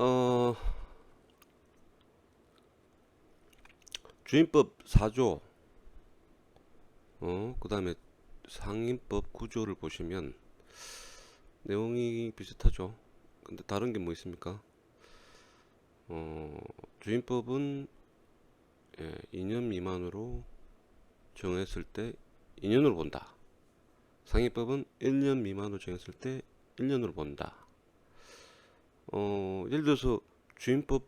어, 주임법 4조, 그 다음에 상임법 9조를 보시면 내용이 비슷하죠. 근데 다른 게 뭐 있습니까? 주임법은 2년 미만으로 정했을 때 2년으로 본다. 상임법은 1년 미만으로 정했을 때 1년으로 본다. 예를 들어서 주임법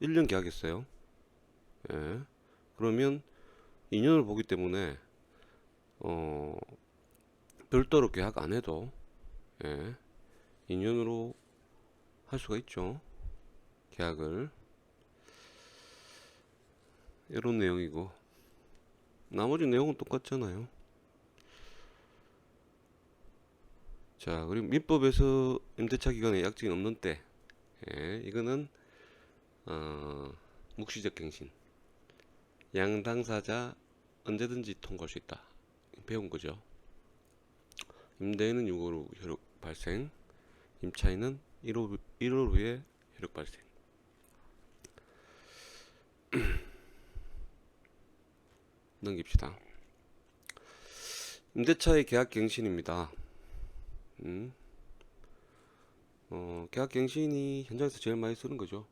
1년 계약했어요. 예. 그러면 2년을 보기 때문에 별도로 계약 안 해도 2년으로 할 수가 있죠. 계약을. 이런 내용이고 나머지 내용은 똑같잖아요. 자, 그리고 민법에서 임대차 기간에 약정이 없는 때, 이거는 묵시적 갱신, 양당사자 언제든지 통과할 수 있다 배운 거죠. 임대인은 6월 후 효력 발생, 임차인은 1월 후에 효력 발생. 넘깁시다. 임대차의 계약 갱신입니다. 계약 갱신이 현장에서 제일 많이 쓰는 거죠.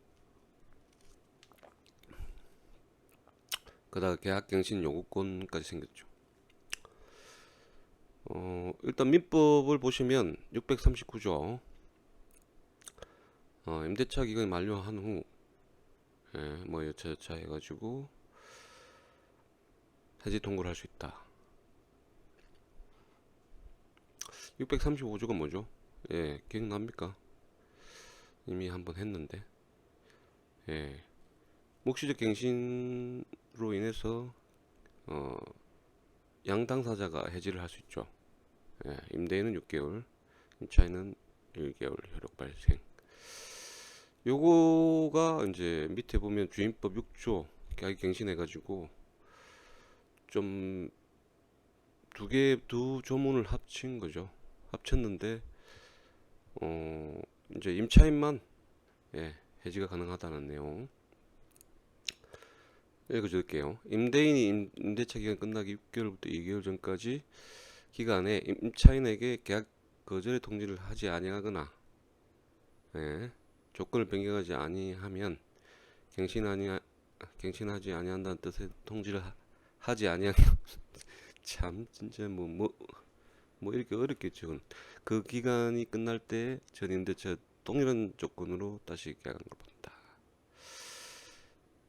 그다음 계약 갱신 요구권까지 생겼죠. 일단 민법을 보시면 639조 임대차 기간이 만료한 후 뭐 여차여차 해가지고 해지 통고를 할 수 있다. 635조가 뭐죠? 기억납니까? 이미 한번 했는데 묵시적 갱신으로 인해서 양당사자가 해지를 할 수 있죠. 임대인은 6개월, 임차인은 1개월 효력 발생. 요거가 이제 밑에 보면 주임법 6조 계약 갱신해가지고 좀 두 조문을 합친 거죠. 합쳤는데 이제 임차인만 해지가 가능하다는 내용 읽어줄게요. 임대인이 임대차 기간 끝나기 6개월부터 2개월 전까지 기간에 임차인에게 계약 거절의 통지를 하지 아니하거나 조건을 변경하지 아니하면 갱신하지 아니한다는 뜻의 통지를 하지 아니하면 참 진짜 뭐 이렇게 어렵겠죠. 그 기간이 끝날 때 전 임대차 동일한 조건으로 다시 계약한 걸 본다.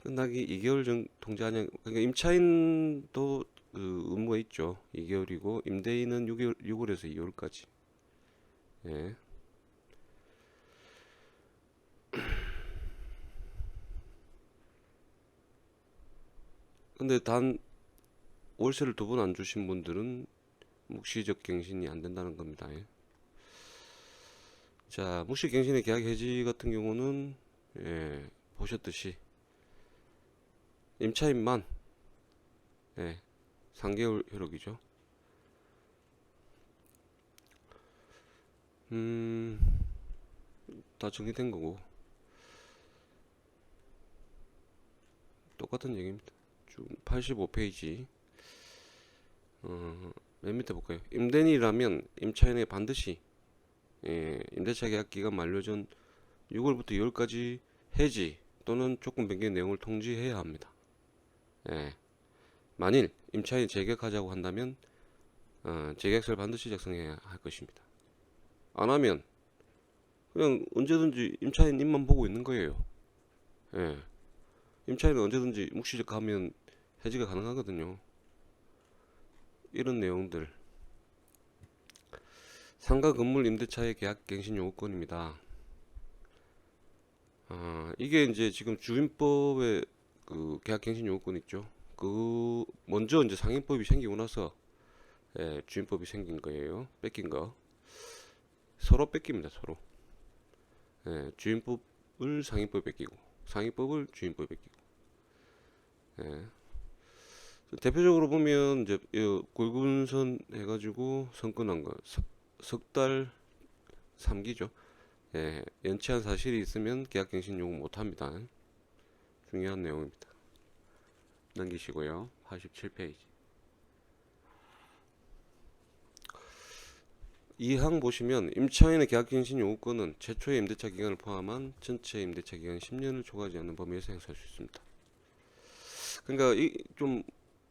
끝나기 2개월 전 통지하냐. 그러니까 임차인도 그 의무가 있죠. 2개월이고 임대인은 6월에서 2월까지. 예. 근데 단 월세를 2번 안 주신 분들은 묵시적 갱신이 안 된다는 겁니다. 자, 묵시 갱신의 계약 해지 같은 경우는 보셨듯이 임차인만 3개월 효력이죠. 다 정리된 거고 똑같은 얘기입니다. 85페이지 맨 밑에 볼까요? 임대인이라면 임차인에게 반드시 임대차 계약 기간 만료 전 6월부터 2월까지 해지 또는 조건 변경 내용을 통지해야 합니다. 만일 임차인이 재계약하자고 한다면 재계약서를 반드시 작성해야 할 것입니다. 안 하면 그냥 언제든지 임차인 입만 보고 있는 거예요. 임차인은 언제든지 묵시적 하면 해지가 가능하거든요. 이런 내용들. 상가 건물 임대차의 계약 갱신 요구권입니다. 이게 이제 지금 주임법에 그 계약 갱신 요구권 있죠. 그 먼저 이제 상임법이 생기고 나서 주임법이 생긴 거예요. 뺏긴 거. 서로 뺏깁니다. 서로. 주임법을 상임법에 뺏기고 상임법을 주임법에 뺏기고. 대표적으로 보면 이제 골군선 해가지고 선건한 거 석달 3기죠. 예, 연체한 사실이 있으면 계약갱신 요구 못합니다. 중요한 내용입니다. 넘기시고요. 87페이지. 2항 보시면 임차인의 계약갱신 요구권은 최초의 임대차 기간을 포함한 전체 임대차 기간 10년을 초과하지 않는 범위에서 행사할 수 있습니다. 그러니까 이 좀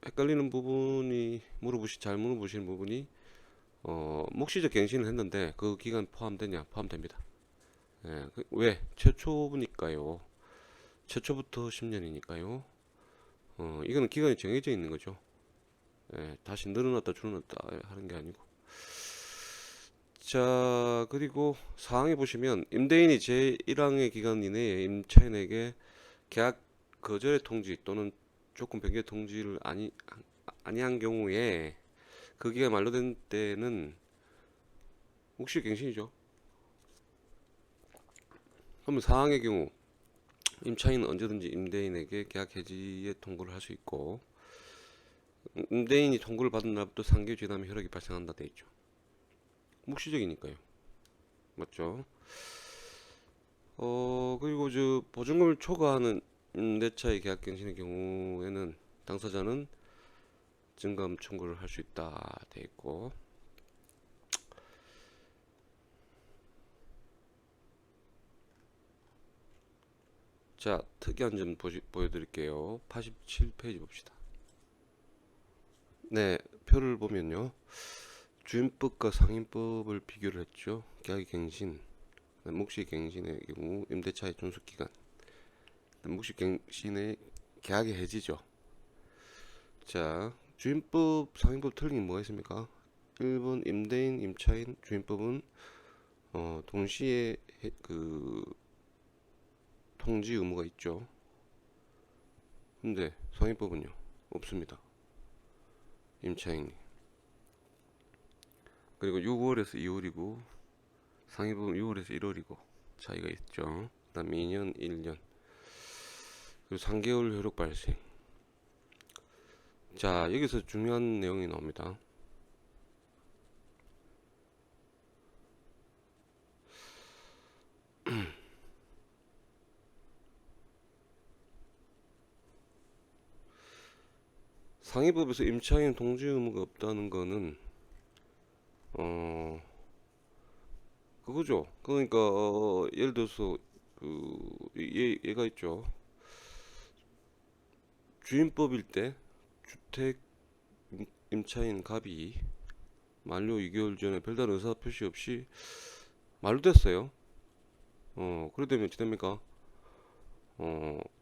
헷갈리는 부분이 잘 물어보시는 부분이 묵시적 갱신을 했는데 그 기간 포함되냐? 포함됩니다. 예, 왜? 최초니까요. 최초부터 10년이니까요. 이거는 기간이 정해져 있는 거죠. 예, 다시 늘어났다 줄어났다 하는 게 아니고. 자, 그리고 사항에 보시면 임대인이 제1항의 기간 이내에 임차인에게 계약 거절의 통지 또는 조건 변경 통지를 아니한 경우에 그 기간 만료된 때는 묵시갱신이죠. 그러면 사항의 경우 임차인은 언제든지 임대인에게 계약 해지의 통보를 할 수 있고 임대인이 통보를 받은 날부터 3개월 지나면 효력이 발생한다 돼 있죠. 묵시적이니까요. 맞죠? 그리고 저 보증금을 초과하는 임대차의 계약갱신의 경우에는 당사자는 증감 청구를 할 수 있다 돼 있고 자 특이한 점 보여드릴게요. 87페이지 봅시다. 네, 표를 보면요. 주임법과 상임법을 비교를 했죠. 계약갱신, 묵시갱신의 경우 임대차의 존속기간, 묵시갱신의 계약의 해지죠. 자, 주임법, 상임법 틀린 게 뭐가 있습니까? 1번 임대인, 임차인, 주임법은 동시에 그 통지 의무가 있죠. 근데 상임법은요 없습니다. 임차인이. 그리고 6월에서 2월이고 상임법은 6월에서 1월이고 차이가 있죠. 그다음 2년, 1년. 그리고 3개월 효력 발생. 자, 여기서 중요한 내용이 나옵니다. 상위법에서 임차인 통지 의무가 없다는 거는 그거죠. 그러니까 예를 들어서 얘가 있죠. 주임법일 때 주택 임차인 갑이 만료 2개월 전에 별다른 의사 표시 없이 만료됐어요. 그래 되면 어떻게 됩니까?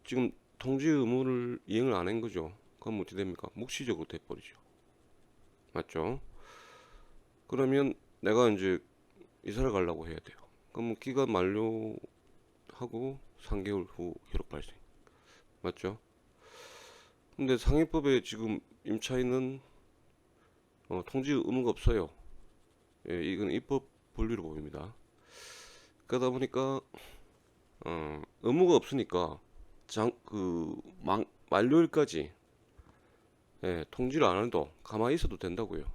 지금 통지 의무를 이행을 안 한 거죠. 그럼 어떻게 됩니까? 묵시적으로 돼버리죠. 맞죠? 그러면 내가 이제 이사를 가려고 해야 돼요. 그럼 기간 만료하고 3개월 후 효력 발생. 맞죠? 근데 상위법에 지금 임차인은 통지 의무가 없어요. 예, 이건 입법 분리로 보입니다. 그러다 보니까 의무가 없으니까 만료일까지 통지를 안 해도 가만히 있어도 된다고요.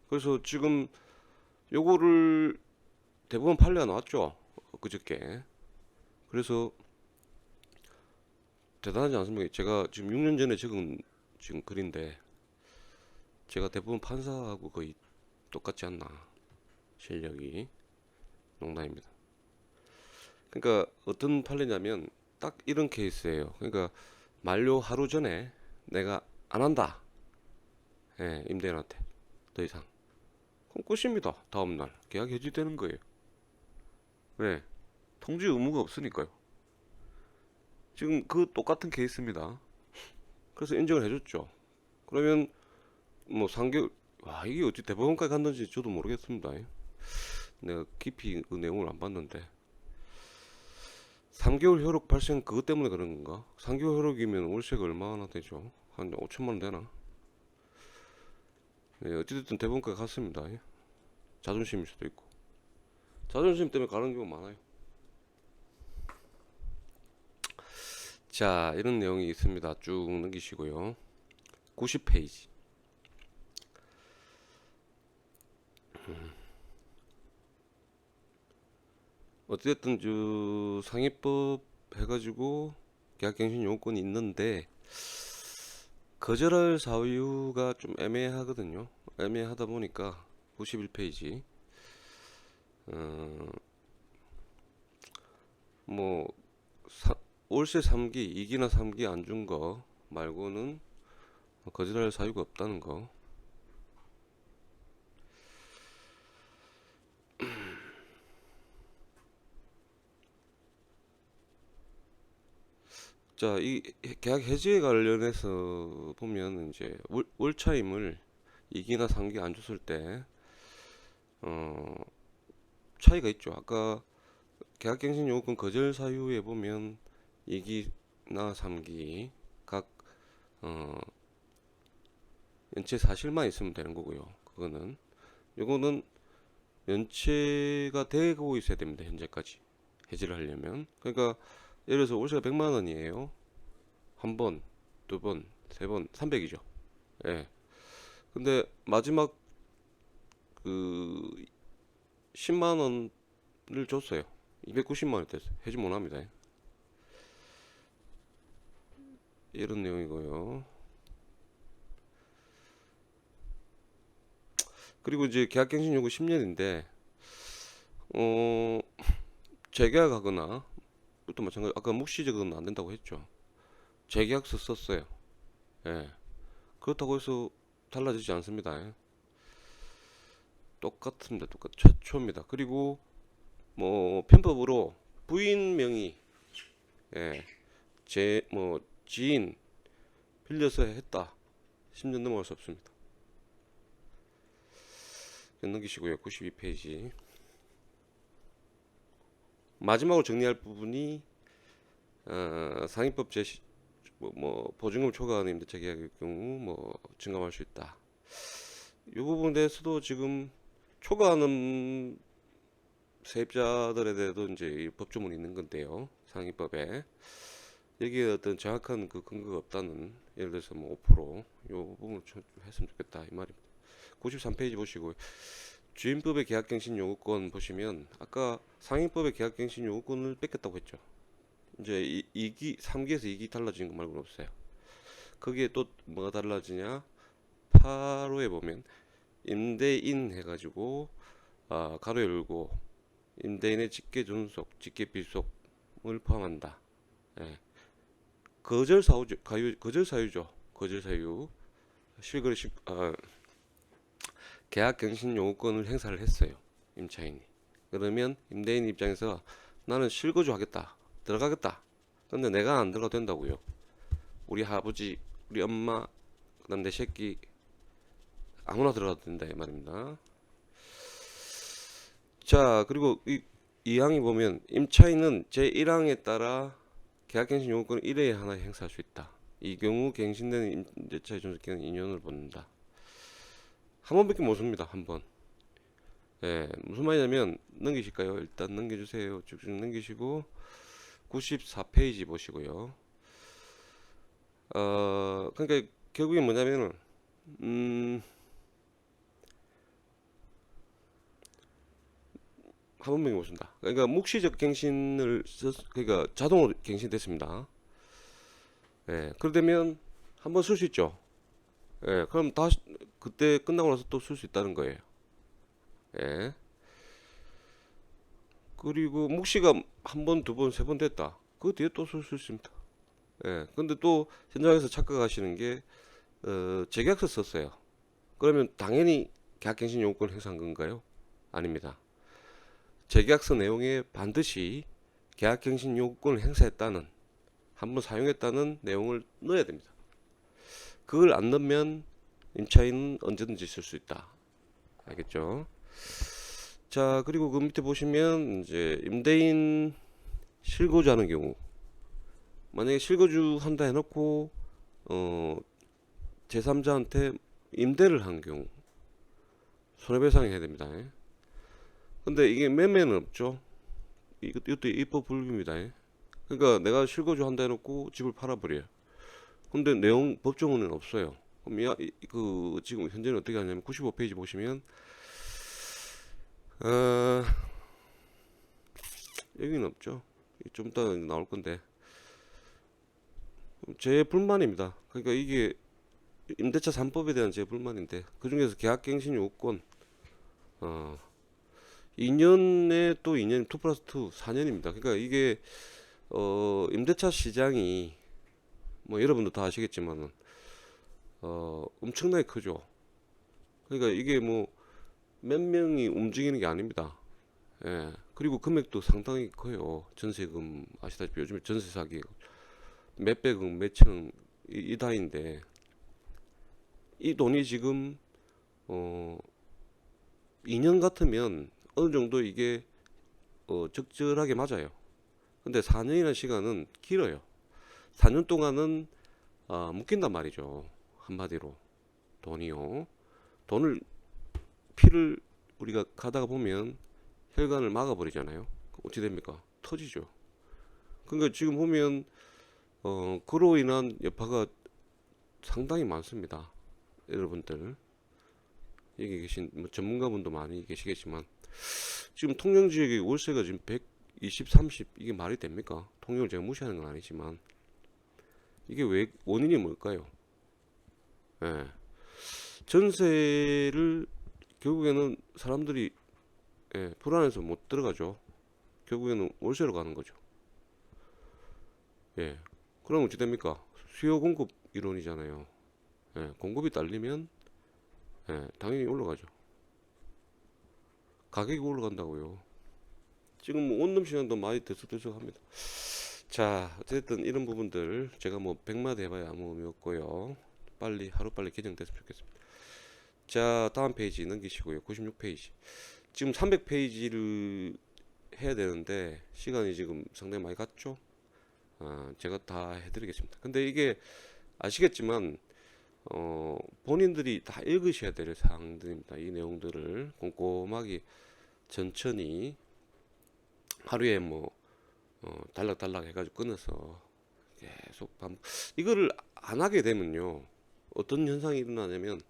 그래서 지금 요거를 대법원 판례가 나왔죠. 그저께. 그래서 대단하지 않습니까? 제가 지금 6년 전에 적은 지금 글인데 제가 대법원 판사하고 거의 똑같지 않나 실력이. 농담입니다. 그러니까 어떤 판례냐면 딱 이런 케이스예요. 그러니까 만료 하루 전에 내가 안 한다. 예, 임대인한테 더 이상. 그럼 끝입니다. 다음날 계약 해지되는 거예요. 왜? 통지 의무가 없으니까요. 지금 그 똑같은 케이스입니다. 그래서 인정을 해줬죠. 그러면 뭐 3개월, 와 이게 어찌 대법원까지 갔는지 저도 모르겠습니다. 내가 깊이 그 내용을 안 봤는데 3개월 효력 발생 그것 때문에 그런 건가? 3개월 효력이면 월세가 얼마나 되죠? 한 5천만 원 되나? 네, 어찌됐든 대법원까지 갔습니다. 자존심일 수도 있고 자존심 때문에 가는 경우 많아요. 자, 이런 내용이 있습니다. 쭉 넘기시고요. 90페이지. 어쨌든 상위법 해가지고 계약갱신 요건이 있는데 거절할 사유가 좀 애매하거든요. 애매하다 보니까 91페이지 뭐 월세 3기, 2기나 3기 안 준 거 말고는 거절할 사유가 없다는 거. 자, 이 계약 해지에 관련해서 보면 이제 월차임을 2기나 3기 안 줬을 때 차이가 있죠. 아까 계약갱신 요건 거절 사유에 보면 2기나 3기 각 연체 사실만 있으면 되는 거고요. 그거는 요거는 연체가 되고 있어야 됩니다. 현재까지 해지를 하려면. 그러니까 예를 들어서 월세가 100만 원이에요. 한 번, 두 번, 세 번, 300이죠. 예. 근데 마지막 그 10만 원을 줬어요. 290만 원 됐어요. 해지 못 합니다. 이런 내용이고요. 그리고 이제 계약갱신 요구 10년인데 재계약하거나 또 마찬가지 아까 묵시적은 안 된다고 했죠. 재계약서 썼어요. 예. 그렇다고 해서 달라지지 않습니다. 똑같습니다. 최초입니다. 그리고 뭐 편법으로 부인 명의, 예, 지인 빌려서 했다. 10년 넘어갈 수 없습니다. 넘기시고요. 92페이지. 마지막으로 정리할 부분이 상위법 제시 보증금 초과하는 임대차 계약의 경우 증감할 수 있다. 이 부분에 대해서도 지금 초과하는 세입자들에 대해서도 이제 법조문이 있는 건데요. 상위법에 여기에 어떤 정확한 그 근거가 없다는, 예를 들어서 5%, 요 부분을 좀 했으면 좋겠다 이 말입니다. 93페이지 보시고 주임법의 계약갱신 요구권 보시면 아까 상위법의 계약갱신 요구권을 뺏겼다고 했죠. 이제 2기, 3기에서 2기 달라진 거 말고는 없어요. 거기에 또 뭐가 달라지냐? 8호에 보면 임대인 해가지고 가로 열고 임대인의 직계 존속, 직계 비속을 포함한다. 예. 거절 사유죠. 거절 사유. 실거래 계약 갱신 요구권을 행사를 했어요. 임차인이. 그러면 임대인 입장에서 나는 실거주 하겠다. 들어가겠다. 근데 내가 안 들어가도 된다고요. 우리 아버지, 우리 엄마, 그다음 내 새끼 아무나 들어가도 된다 이 말입니다. 자, 그리고 이 항이 보면 임차인은 제1항에 따라 계약갱신 요구권을 1회에 하나 행사할 수 있다. 이 경우 갱신되는 임대차의 존속기간은 2년을 받는다. 한 번밖에 못 씁니다. 한 번. 예, 무슨 말이냐면 넘기실까요? 일단 넘겨주세요. 쭉쭉 넘기시고 94페이지 보시고요. 그러니까 결국에 뭐냐면은 한 번밖에 못 쓴다. 그러니까 묵시적 갱신을 그러니까 자동으로 갱신됐습니다. 예, 그러면 한 번 쓸 수 있죠. 예, 그럼 다시 그때 끝나고 나서 또 쓸 수 있다는 거예요. 예. 그리고 묵시가 한 번, 두 번, 세 번 됐다. 그 뒤에 또 쓸 수 있습니다. 예. 근데 또 현장에서 착각하시는 게 재계약서 썼어요. 그러면 당연히 계약갱신 요구권 행사한 건가요? 아닙니다. 재계약서 내용에 반드시 계약갱신 요구권을 행사했다는, 한번 사용했다는 내용을 넣어야 됩니다. 그걸 안 넣으면 임차인은 언제든지 쓸 수 있다. 알겠죠? 자, 그리고 그 밑에 보시면 이제 임대인 실거주 하는 경우, 만약에 실거주 한다 해놓고 제3자한테 임대를 한 경우 손해배상이 해야 됩니다. 근데 이게 매매는 없죠. 이것도 입법 불기입니다. 그러니까 내가 실거주 한다 해놓고 집을 팔아버려요. 근데 내용 법조문은 없어요. 그럼 지금 현재는 어떻게 하냐면 95페이지 보시면 여기는 없죠. 좀 이따 나올 건데 제 불만입니다. 그러니까 이게 임대차 3법에 대한 제 불만인데 그 중에서 계약갱신 요건 2년에 또 2년 2 플러스 2 4년입니다. 그러니까 이게 임대차 시장이 뭐 여러분도 다 아시겠지만은 엄청나게 크죠. 그러니까 이게 뭐 몇 명이 움직이는 게 아닙니다. 예. 그리고 금액도 상당히 커요. 전세금 아시다시피 요즘에 전세 사기 몇백억, 몇천억 이 단위인데 이 돈이 지금 2년 같으면 어느 정도 이게 적절하게 맞아요. 근데 4년이라는 시간은 길어요. 4년 동안은 묶인단 말이죠. 한마디로 돈이요. 돈을 피를 우리가 가다가 보면 혈관을 막아버리잖아요. 어찌 됩니까? 터지죠. 그러니까 지금 보면 그로 인한 여파가 상당히 많습니다. 여러분들 여기 계신 뭐 전문가분도 많이 계시겠지만 지금 통영지역의 월세가 지금 120, 30 이게 말이 됩니까? 통영을 제가 무시하는 건 아니지만 이게 왜 원인이 뭘까요? 예. 전세를 결국에는 사람들이 불안해서 못 들어가죠. 결국에는 월세로 가는 거죠. 예. 그럼 어찌 됩니까? 수요 공급 이론이잖아요. 예. 공급이 딸리면 당연히 올라가죠. 가격이 올라간다고요. 지금 뭐 원룸 시장도 많이 들썩들썩합니다. 자, 어쨌든 이런 부분들 제가 뭐 100마디 해봐야 아무 의미 없고요. 빨리 하루빨리 개정됐으면 좋겠습니다. 자, 다음 페이지 넘기시고요. 96페이지. 지금 300페이지를 해야 되는데 시간이 지금 상당히 많이 갔죠. 제가 다 해드리겠습니다. 근데 이게 아시겠지만 본인들이 다 읽으셔야 될 사항들입니다. 이 내용들을 꼼꼼하게 천천히 하루에 뭐 달락달락 해가지고 끊어서 계속 이거를 안 하게 되면요 어떤 현상이 일어나냐면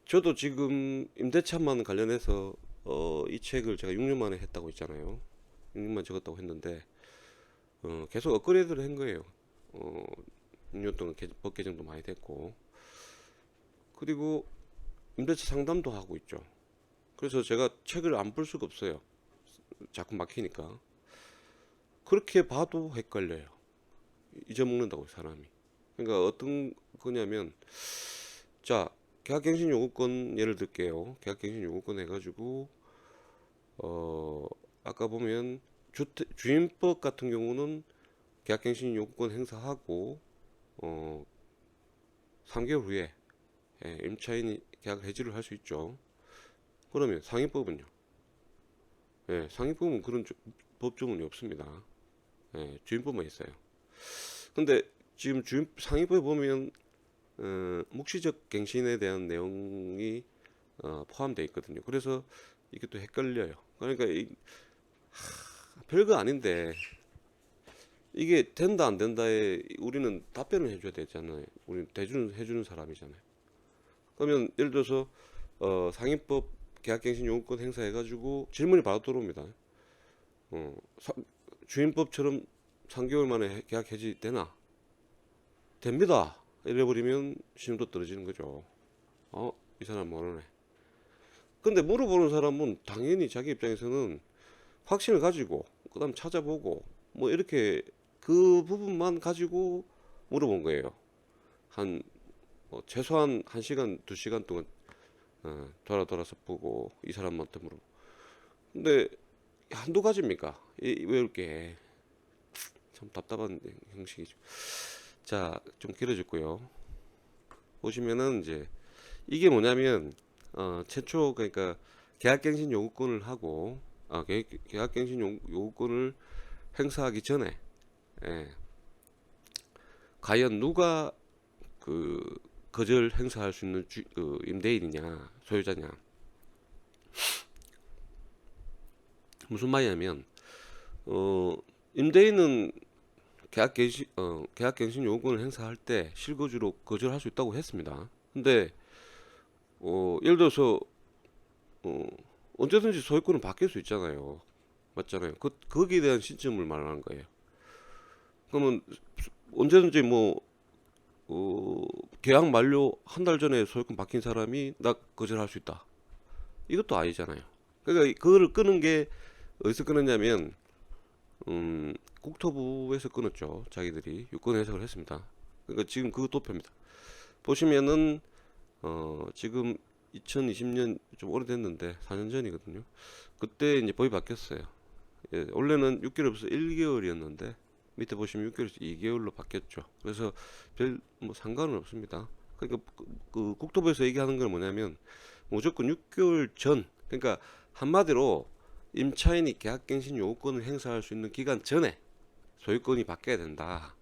저도 지금 임대차만 관련해서 이 책을 제가 6년 만에 했다고 했잖아요. 6년 만에 적었다고 했는데 계속 업그레이드를 한 거예요. 6년 동안 법 개정도 많이 됐고 그리고 임대차 상담도 하고 있죠. 그래서 제가 책을 안 볼 수가 없어요. 자꾸 막히니까. 그렇게 봐도 헷갈려요. 잊어먹는다고 사람이. 그러니까 어떤 거냐면 자 계약갱신 요구권 예를 들게요. 계약갱신 요구권 해가지고 아까 보면 주임법 같은 경우는 계약갱신 요구권 행사하고 3개월 후에 임차인이 계약 해지를 할 수 있죠. 그러면 상위법은요? 상위법은 그런 법조문이 없습니다. 주임법만 있어요. 근데 지금 상위법에 보면 묵시적 갱신에 대한 내용이 포함되어 있거든요. 그래서 이게 또 헷갈려요. 그러니까 별거 아닌데 이게 된다 안 된다에 우리는 답변을 해줘야 되잖아요. 우리는 해주는 사람이잖아요. 그러면 예를 들어서 상위법 계약갱신 요구권 행사해가지고 질문이 바로 들어옵니다. 주임법처럼 3개월 만에 계약 해지 되나? 됩니다. 이래버리면 신용도 떨어지는 거죠. 이 사람 모르네. 근데 물어보는 사람은 당연히 자기 입장에서는 확신을 가지고 그 다음 찾아보고 뭐 이렇게 그 부분만 가지고 물어본 거예요. 최소한 1시간 2시간 동안 돌아서 보고 이 사람한테 물어보고. 근데 한두 가지입니까? 왜 이렇게 참 답답한 형식이죠. 자, 좀 길어졌고요. 보시면은 이제 이게 뭐냐면 최초 그러니까 계약갱신 요구권을 하고 계약갱신 요구권을 행사하기 전에 과연 누가 그 거절 행사할 수 있는 임대인이냐 소유자냐 무슨 말이냐면 임대인은 계약갱신 요구권을 행사할 때 실거주로 거절할 수 있다고 했습니다. 근데 예를 들어서 언제든지 소유권은 바뀔 수 있잖아요. 맞잖아요. 거기에 대한 시점을 말하는 거예요. 그러면 언제든지 뭐 계약 만료 한 달 전에 소유권 바뀐 사람이 나 거절할 수 있다. 이것도 아니잖아요. 그러니까 그거를 끄는 게 어디서 끊었냐면 국토부에서 끊었죠. 자기들이 유권 해석을 했습니다. 그러니까 지금 그 도표입니다. 보시면은 지금 2020년 좀 오래됐는데 4년 전이거든요. 그때 이제 법이 바뀌었어요. 예, 원래는 6개월에서 1개월이었는데 밑에 보시면 6개월에서 2개월로 바뀌었죠. 그래서 별 뭐 상관은 없습니다. 그러니까 그 국토부에서 얘기하는 건 뭐냐면 무조건 6개월 전, 그러니까 한마디로 임차인이 계약갱신 요구권을 행사할 수 있는 기간 전에 소유권이 바뀌어야 된다.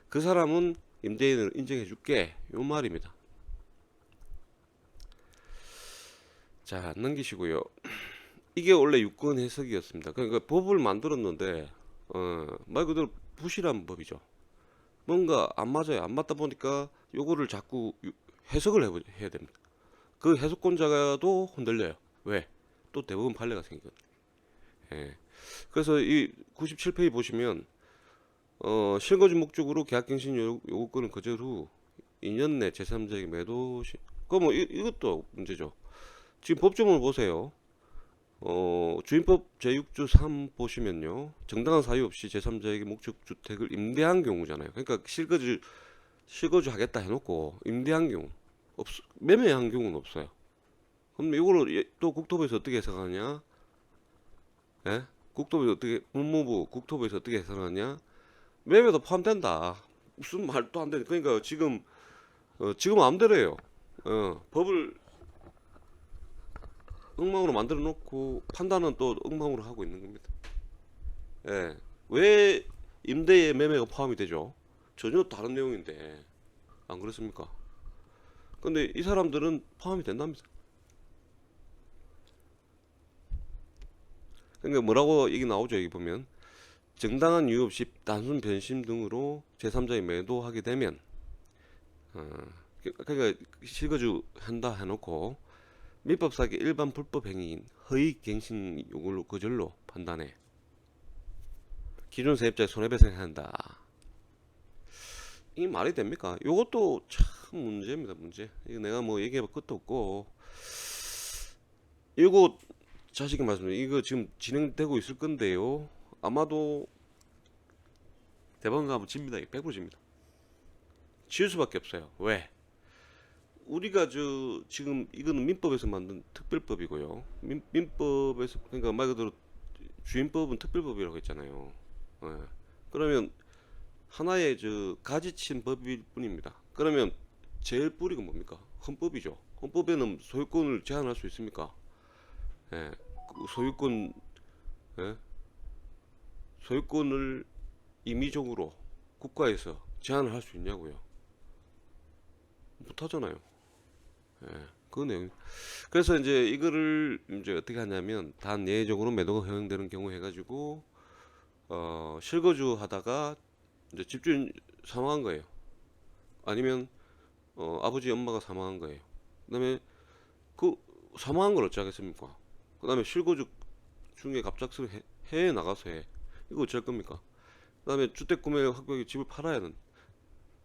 그 사람은 임대인을 인정해 줄게. 요 말입니다. 자, 넘기시고요. 이게 원래 유권 해석이었습니다. 그러니까 법을 만들었는데 말 그대로 부실한 법이죠. 뭔가 안 맞아요. 안 맞다 보니까 요거를 자꾸 해석을 해야 됩니다. 그 해석권자도 흔들려요. 왜? 또 대법원 판례가 생기거든요. 예. 그래서 이 97페이지 보시면 실거주 목적으로 계약갱신 요구권을 거절 후 2년 내 제3자에게 매도 시. 그뭐 이것도 문제죠. 지금 법조문을 보세요. 주임법 제6조 3 보시면요. 정당한 사유 없이 제3자에게 목적 주택을 임대한 경우잖아요. 그러니까 실거주 하겠다 해놓고 임대한 경우 매매한 경우는 없어요. 그럼 이거를 또 국토부에서 어떻게 해석하냐? 예? 법무부 국토부에서 어떻게 해석하냐? 매매도 포함된다. 무슨 말도 안 되는. 그러니까 지금 마음대로 해요. 법을 엉망으로 만들어 놓고 판단은 또 엉망으로 하고 있는 겁니다. 예. 왜 임대에 매매가 포함이 되죠? 전혀 다른 내용인데 안 그렇습니까? 근데 이 사람들은 포함이 된답니다. 그러니까 뭐라고 얘기 나오죠? 여기 보면 정당한 이유 없이 단순 변심 등으로 제3자에 매도하게 되면 그러니까 실거주 한다 해놓고 민법상의 일반 불법 행위인 허위 갱신 요구를 거절로 판단해 기존 세입자의 손해배상해야 한다. 이게 말이 됩니까? 요것도 참 문제입니다. 문제. 이거 내가 뭐 얘기해볼 것도 없고 이거 자식이 말씀드려 이거 지금 진행되고 있을 건데요. 아마도 대법원 가면 집니다. 100% 집니다. 지을 수밖에 없어요. 왜? 우리가 지금 이거는 민법에서 만든 특별법이고요. 민법에서 그러니까 말 그대로 주임법은 특별법이라고 했잖아요. 예. 그러면 하나의 가지친 법일 뿐입니다. 그러면 제일 뿌리가 뭡니까? 헌법이죠. 헌법에는 소유권을 제한할 수 있습니까? 예. 소유권, 예? 소유권을 임의적으로 국가에서 제한을 할 수 있냐고요? 못하잖아요. 예. 그 내용. 그래서 이제 이거를 이제 어떻게 하냐면 단 예외적으로 매도가 허용되는 경우 해가지고 실거주 하다가 이제 집주인 사망한 거예요. 아니면 아버지 엄마가 사망한 거예요. 그다음에 그 사망한 걸 어찌하겠습니까? 그다음에 실거주 중에 갑작스레 해외에 나가서 해. 이거 어쩔 겁니까? 그다음에 주택 구매 확보하기 집을 팔아야 하는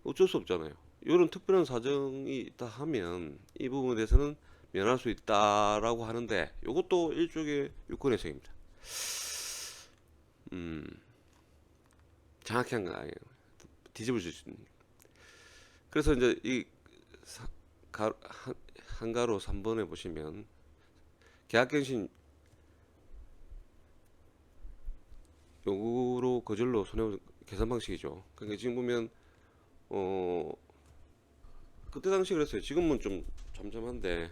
어쩔 수 없잖아요. 이런 특별한 사정이 있다 하면 이 부분에 대해서는 면할 수 있다라고 하는데 이것도 일종의 유권 해석입니다. 정확히 한 거 아니에요. 뒤집을 수 있습니다. 그래서 이제 이 한가로 3번에 보시면 계약갱신 요구로 거절로 손해보상 계산 방식이죠. 그러니까 지금 보면 그때 당시 그랬어요. 지금은 좀 잠잠한데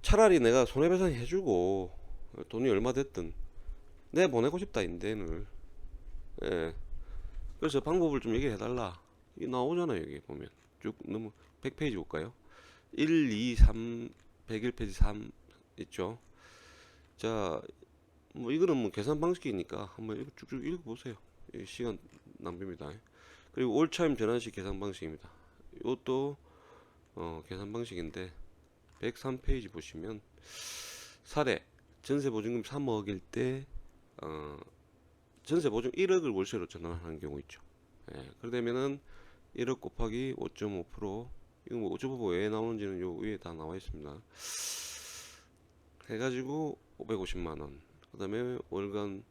차라리 내가 손해배상 해주고 돈이 얼마 됐든 내 보내고 싶다 인대를. 예. 그래서 방법을 좀 얘기해달라. 이게 나오잖아요. 여기 보면 쭉 너무 100페이지 볼까요? 1, 2, 3, 101페이지 3 있죠. 자, 뭐 이거는 뭐 계산 방식이니까 한번 쭉쭉 읽어보세요. 시간 낭비입니다. 그리고 올차임 전환식 계산 방식입니다. 이것도 계산 방식인데 103페이지 보시면 사례 전세 보증금 3억일 때 전세 보증 1억을 월세로 전환하는 경우 있죠. 예, 그러면은 1억 곱하기 5.5%, 이거 뭐 5.5% 왜 나오는지는 요 위에 다 나와 있습니다. 해가지고 550만 원. 그다음에 월간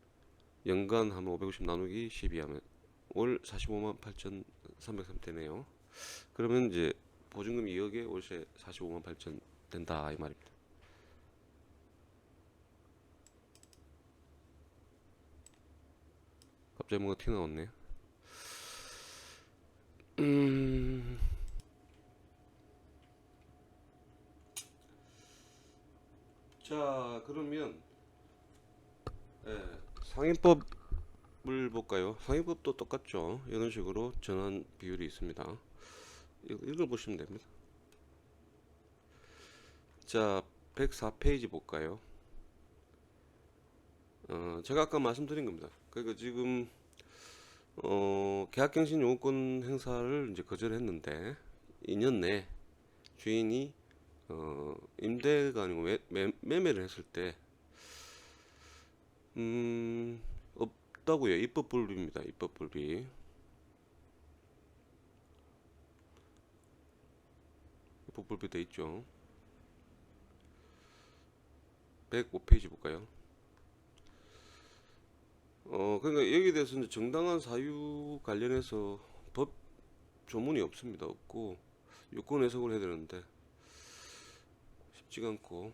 연간 하면 550 나누기 12 하면 월 45만 8,303 되네요. 그러면 이제 보증금 2억에 월세 45만 8천 된다 이 말입니다. 갑자기 뭔가 튀어나왔네. 자, 그러면 상인법을 볼까요? 상인법도 똑같죠. 이런 식으로 전환 비율이 있습니다. 이걸 보시면 됩니다. 자, 104페이지 볼까요? 제가 아까 말씀드린 겁니다. 그러니까 지금 계약갱신 요구권 행사를 이제 거절했는데 2년 내 주인이 임대가 아니고 매매를 했을 때 없다고요. 입법불비입니다. 입법불비. 입법불비 돼 있죠. 105페이지 볼까요? 그러니까 여기에 대해서 이제 정당한 사유 관련해서 법 조문이 없습니다. 없고 유권 해석을 해야 되는데 쉽지가 않고,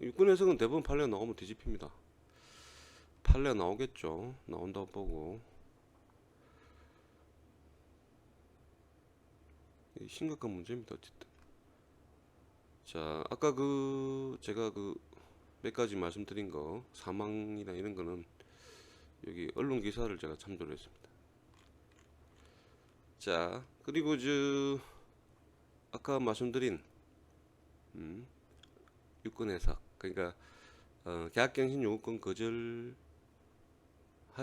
유권 해석은 대부분 판례가 나오면 뒤집힙니다. 판례가 나오겠죠. 나온다고 보고. 심각한 문제입니다. 어쨌든. 자, 아까 제가 몇 가지 말씀드린 거, 사망이나 이런 거는 여기 언론 기사를 제가 참조를 했습니다. 자, 그리고 아까 말씀드린 유권 해석, 그러니까 계약갱신 요구권 거절할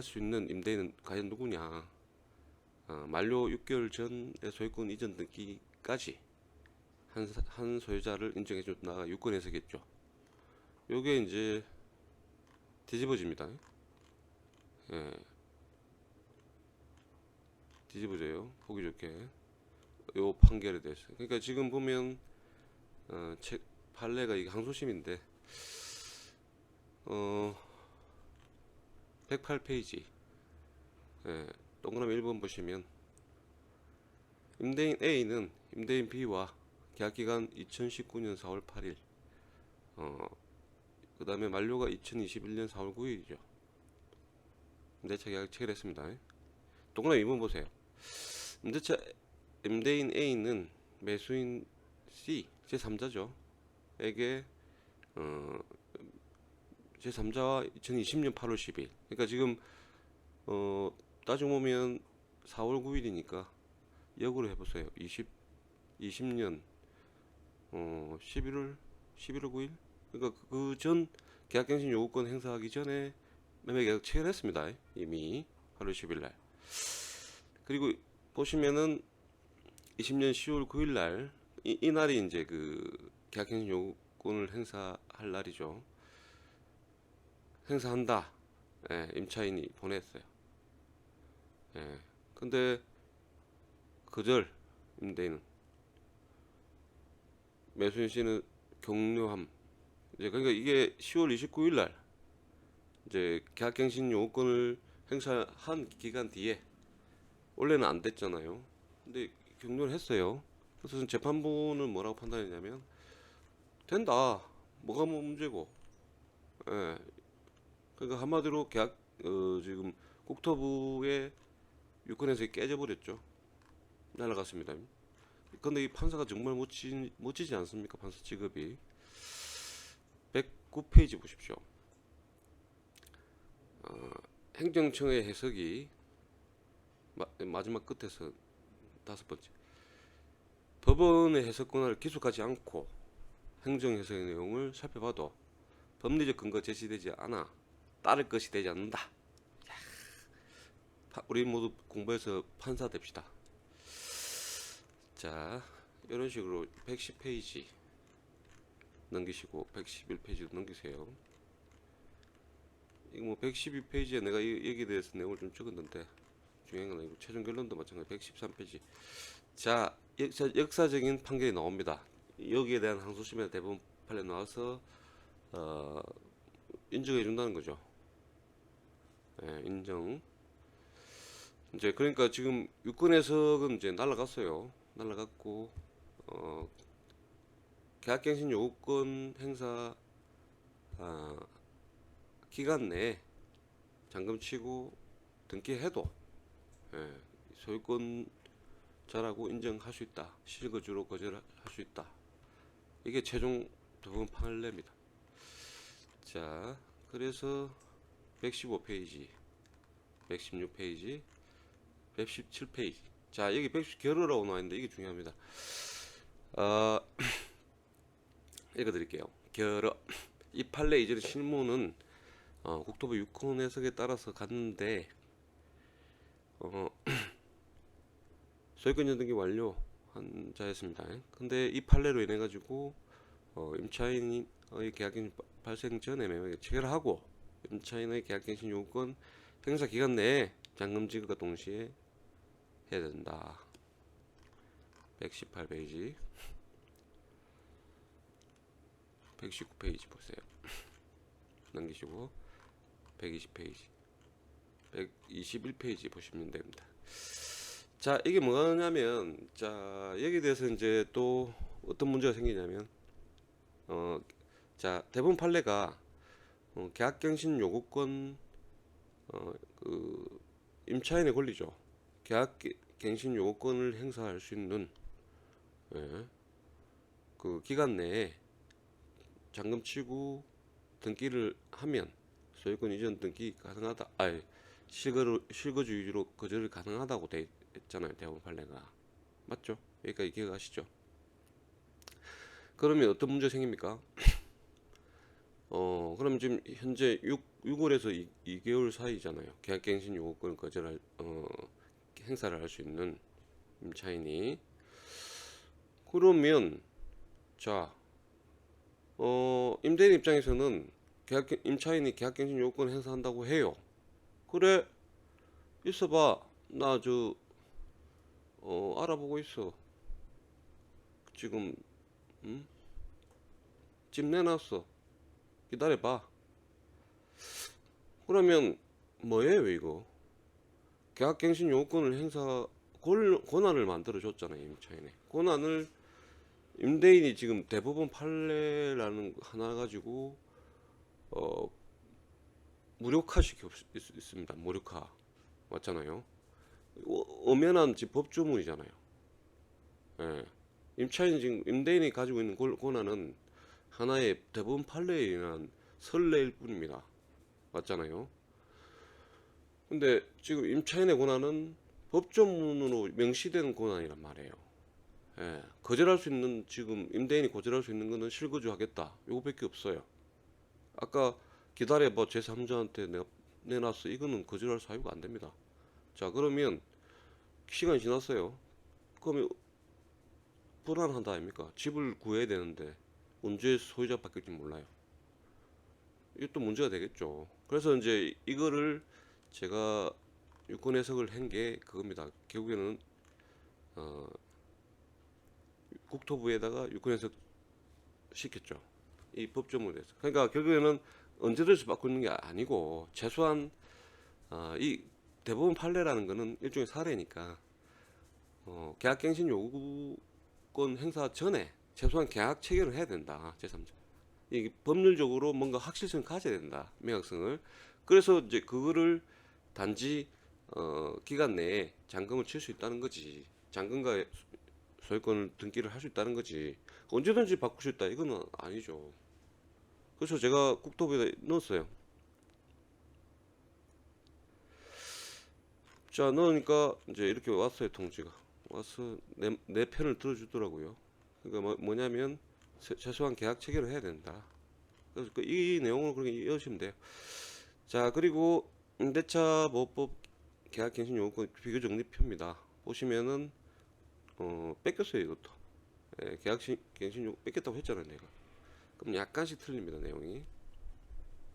수 있는 임대인은 과연 누구냐? 만료 6개월 전에 소유권 이전 등기까지 한 소유자를 인정해 줬다가 유권 해석했죠. 요게 이제 뒤집어집니다. 예, 뒤집어져요. 보기 좋게. 요 판결에 대해서. 그러니까 지금 보면 책 판례가 이게 항소심인데 108페이지. 예, 동그라미 1번 보시면 임대인 A는 임대인 B와 계약기간 2019년 4월 8일, 그 다음에 만료가 2021년 4월 9일이죠. 임대차 계약을 체결했습니다. 동그라미 2번 보세요. 임대인 A는 매수인 C, 제3자죠. 에게 제3자와 2020년 8월 10일. 그러니까 지금 따지고 보면 4월 9일이니까 역으로 해보세요. 20년 11월 9일. 그러니까 그 전 계약갱신 요구권 행사하기 전에 매매 계약 체결했습니다. 이미 8월 10일 날. 그리고 보시면은 20년 10월 9일 날 이 날이 이제 계약갱신 요구권을 행사할 날이죠. 행사한다. 예, 임차인이 보냈어요. 예. 근데 거절, 임대인은. 매수인 씨는 격려함. 이제 그러니까 이게 10월 29일 날 이제 계약갱신 요구권을 행사한 기간 뒤에, 원래는 안 됐잖아요. 근데 격려를 했어요. 그래서 재판부는 뭐라고 판단했냐면 된다. 뭐가 문제고. 예. 그러니까 한마디로 지금 국토부의 유권에서 깨져버렸죠. 날아갔습니다. 근데 이 판사가 정말 멋지지 않습니까? 판사 직업이. 109페이지 보십시오. 행정청의 해석이 마지막 끝에서 5번째. 법원의 해석 권한을 기술하지 않고 행정 해석의 내용을 살펴봐도 법리적 근거 제시되지 않아 따를 것이 되지 않는다. 우리 모두 공부해서 판사 됩시다. 자, 이런 식으로 110페이지 넘기시고 111페이지도 넘기세요. 이거 뭐 112페이지에 내가 여기에 대해서 내용을 좀 적었는데 중요한 건 아니고 최종 결론도 마찬가지 113페이지. 자, 역사적인 판결이 나옵니다. 여기에 대한 항소심에 대법원 판례 나와서 어, 인정해 준다는 거죠. 예, 인정. 이제 그러니까 지금 유권 해석은 이제 날라갔어요. 날라갔고 계약갱신 요구권 행사 기간 내에 잔금 치고 등기해도 예, 소유권자라고 인정할 수 있다. 실거주로 거절할 수 있다. 이게 최종 법원 판례입니다. 자, 그래서 115페이지, 116페이지, 117페이지. 자, 여기 110 결어라고 나와 있는데 이게 중요합니다. 읽어드릴게요. 결어. 이 판례 이전의 실무는 국토부 유권 해석에 따라서 갔는데 소유권 이전 등기 완료한 자였습니다. 근데 이 판례로 인해 가지고 임차인의 계약갱신 발생 전에 매매 체결하고 임차인의 계약갱신 요구권 행사 기간 내에 잔금 지급과 동시에 해야 된다. 118페이지, 119페이지 보세요. 넘기시고 120페이지, 121페이지 보시면 됩니다. 자, 이게 뭐냐면, 자, 여기에 대해서 이제 또 어떤 문제가 생기냐면, 자, 대법원 판례가 계약갱신 요구권, 그 임차인의 권리죠. 계약갱신 요구권을 행사할 수 있는 예, 그 기간 내에 잔금 치고 등기를 하면 소유권 이전 등기 가능하다. 아니, 실거주 위주로 거절을 가능하다고 돼 있잖아요. 대법원 판례가. 맞죠? 여기까지 기억하시죠? 그러면 어떤 문제 생깁니까? 그럼 지금 현재 6월에서 2개월 사이잖아요. 계약갱신 요구권 거절할 행사를 할 수 있는 임차인이. 그러면 자, 임대인 입장에서는 임차인이 계약갱신 요구권 행사한다고 해요. 그래, 있어봐. 나 알아보고 있어. 지금 집 내놨어. 기다려봐. 그러면 뭐예요 이거? 계약갱신 요구권을 행사 권한을 만들어 줬잖아요. 임차인의 권한을 임대인이 지금 대법원 판례라는 거 하나 가지고 무력화시키고 있습니다. 무력화 맞잖아요. 엄연한 법조문이잖아요. 예. 임차인 지금 임대인이 가지고 있는 권한은 하나의 대법원 판례에 의한 선례일 뿐입니다. 맞잖아요. 근데 지금 임차인의 권한은 법조문으로 명시되는 권한이란 말이에요. 예. 거절할 수 있는 지금 임대인이 거절할 수 있는 거는 실거주 하겠다. 요거밖에 없어요. 아까 기다려봐 제3자한테 내가 내놨어. 이거는 거절할 사유가 안 됩니다. 자, 그러면 시간이 지났어요. 그러면 불안하다 아닙니까? 집을 구해야 되는데 언제 소유자 바뀔지 몰라요. 이것도 문제가 되겠죠. 그래서 이제 이거를 제가 유권 해석을 한 게 그겁니다. 결국에는 국토부에다가 유권 해석 시켰죠. 이 법조문에서. 그러니까 결국에는 언제든지 바꾸는 게 아니고 최소한 이 대법원 판례라는 거는 일종의 사례니까 계약갱신 요구권 행사 전에 최소한 계약 체결을 해야 된다. 제3자. 이게 법률적으로 뭔가 확실성을 가져야 된다. 명확성을. 그래서 이제 그거를 단지 기간 내에 잔금을 칠 수 있다는 거지. 잔금과 소유권을 등기를 할 수 있다는 거지. 언제든지 바꿀 수 있다. 이거는 아니죠. 그래서 제가 국토부에다 넣었어요. 자, 넣으니까 이제 이렇게 왔어요. 통지가. 와서 내 편을 들어주더라고요. 그러니까 뭐냐면 최소한 계약 체결을 해야 된다. 그래서 이 내용을 그렇게 이해하시면 돼요. 자, 그리고 임대차 보호법 계약갱신 요구권 비교 정리표입니다. 보시면은 뺏겼어요 이것도. 예, 계약갱신 요구 뺏겼다고 했잖아요 내가. 그럼 약간씩 틀립니다 내용이.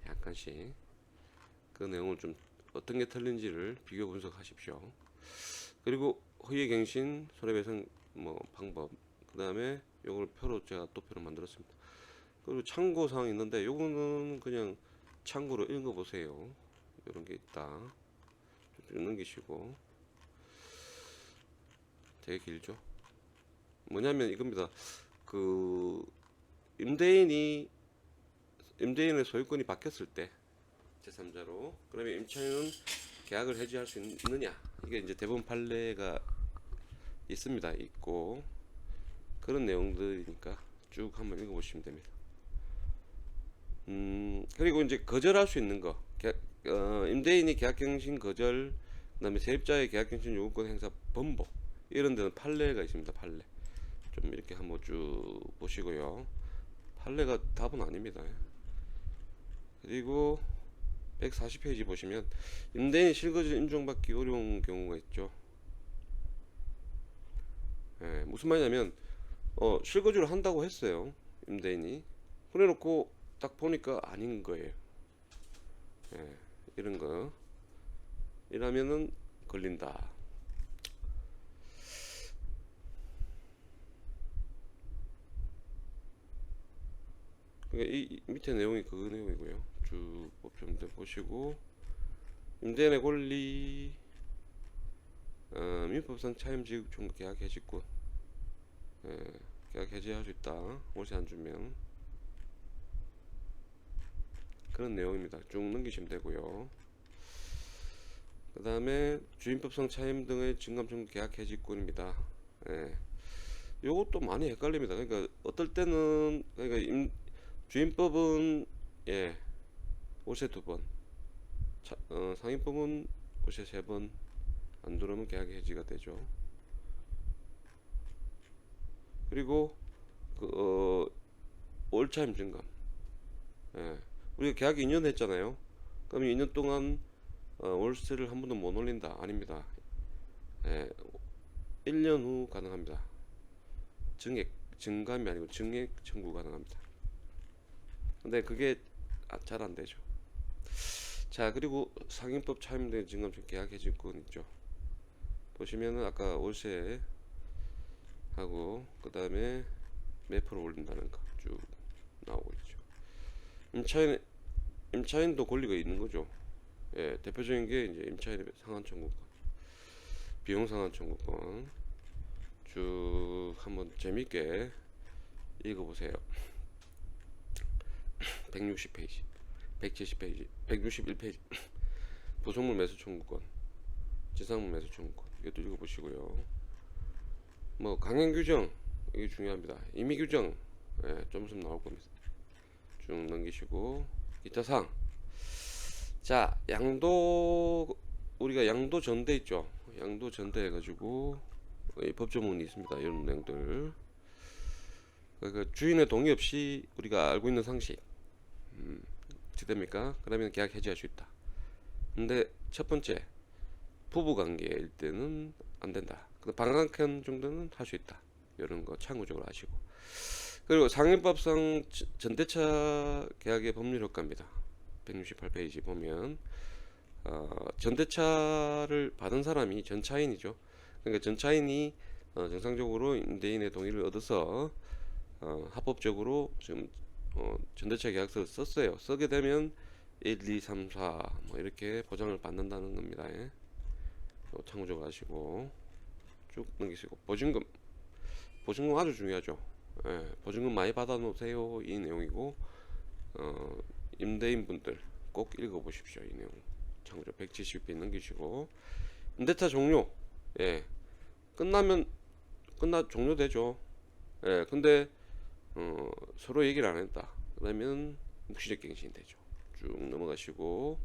약간씩. 그 내용을 좀 어떤 게 틀린지를 비교 분석하십시오. 그리고 허위갱신, 손해배상 뭐 방법, 그 다음에 요걸 표로 제가 또 표로 만들었습니다. 그리고 참고 사항이 있는데 요거는 그냥 참고로 읽어보세요. 이런 게 있다. 쭉 넘기시고. 되게 길죠. 뭐냐면 이겁니다. 그 임대인의 소유권이 바뀌었을 때 제3자로, 그러면 임차인은 계약을 해지할 수 있느냐, 이게 이제 대법원 판례가 있습니다. 있고 그런 내용들이니까 쭉 한번 읽어보시면 됩니다. 그리고 이제 거절할 수 있는 거, 임대인이 계약갱신 거절, 그다음에 세입자의 계약갱신 요구권 행사 번복, 이런 데는 판례가 있습니다. 판례 좀 이렇게 한번 쭉 보시고요. 판례가 답은 아닙니다. 그리고 140페이지 보시면 임대인이 실거주 인정받기 어려운 경우가 있죠. 무슨 말이냐면 실거주를 한다고 했어요. 임대인이. 그래놓고 딱 보니까 아닌 거예요. 이런 거 이라면은 걸린다. 그러니까 이 밑에 내용이 그 내용이고요. 쭉 좀 보시고, 임대인의 권리, 민법상 차임 지급 종급 계약 해지권, 계약 해지할 수 있다. 월세 안 주면. 그런 내용입니다. 쭉 넘기시면 되고요. 그 다음에 주인법상 차임 등의 증감 청구 계약 해지권입니다. 요것도 많이 헷갈립니다. 그러니까 어떨 때는, 그러니까 주인법은 월세 2번, 상인법은 월세 3번 안 들어오면 계약 해지가 되죠. 그리고 올차임 증감, 우리가 계약 2년 했잖아요. 그럼 2년 동안 월세를 한 번도 못 올린다. 아닙니다. 1년 후 가능합니다. 증감이 아니고 증액 청구 가능합니다. 근데 그게 잘 안 되죠. 자, 그리고 상인법 차임된 증감 계약 해지권 있죠. 보시면은 아까 월세 하고 그 다음에 몇 프로 올린다는 거 쭉 나오고 있죠. 임차인도 권리가 있는 거죠. 대표적인 게 이제 임차인의 상한 청구권, 비용 상한 청구권 쭉 한번 재밌게 읽어보세요. 160페이지, 170페이지, 161페이지. 부속물 매수 청구권, 지상물 매수 청구권, 이것도 읽어보시고요. 뭐 강행 규정, 이게 중요합니다. 임의 규정, 좀 있으면 나올 겁니다. 쭉 넘기시고, 기타 사항. 자, 우리가 양도 전대 있죠. 양도 전대 해가지고 법조문이 있습니다. 이런 내용들. 그러니까 주인의 동의 없이 우리가 알고 있는 상식, 됩니까? 그러면 계약 해지할 수 있다. 근데 첫 번째, 부부관계일 때는 안 된다. 방학한 정도는 할 수 있다. 이런 거 참고적으로 하시고. 그리고 상인법상 전대차 계약의 법률 효과입니다. 168페이지 보면 전대차를 받은 사람이 전차인이죠. 그러니까 전차인이 정상적으로 임대인의 동의를 얻어서 합법적으로 지금 전대차 계약서를 썼어요. 쓰게 되면 1, 2, 3, 4 뭐 이렇게 보장을 받는다는 겁니다. 참고적으로 하시고 쭉 넘기시고, 보증금 아주 중요하죠. 보증금 많이 받아 놓으세요. 이 내용이고, 임대인분들 꼭 읽어보십시오. 이 내용 참고적 170페이지 넘기시고, 임대차 종료, 끝나면 종료되죠. 근데 서로 얘기를 안 했다. 그러면 묵시적 갱신이 되죠. 쭉 넘어가시고,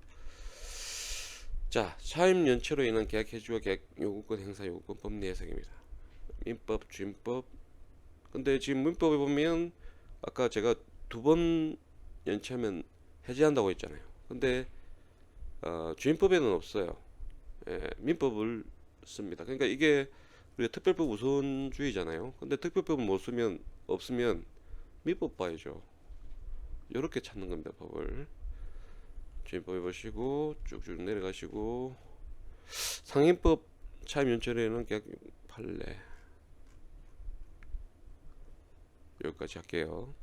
자, 차임 연체로 인한 계약 해지와 계약 요구권 행사 요구권 법리 해석입니다. 민법, 주임법. 근데 지금 민법에 보면 아까 제가 2번 연체하면 해지한다고 했잖아요. 근데 주임법에는 없어요. 민법을 씁니다. 그러니까 이게 우리가 특별법 우선주의잖아요. 근데 특별법을 못 쓰면, 없으면 민법 봐야죠. 이렇게 찾는 겁니다. 법을 진입법에 보시고 쭉쭉 내려가시고 상인법 차임 연철에는 계약 판례 여기까지 할게요.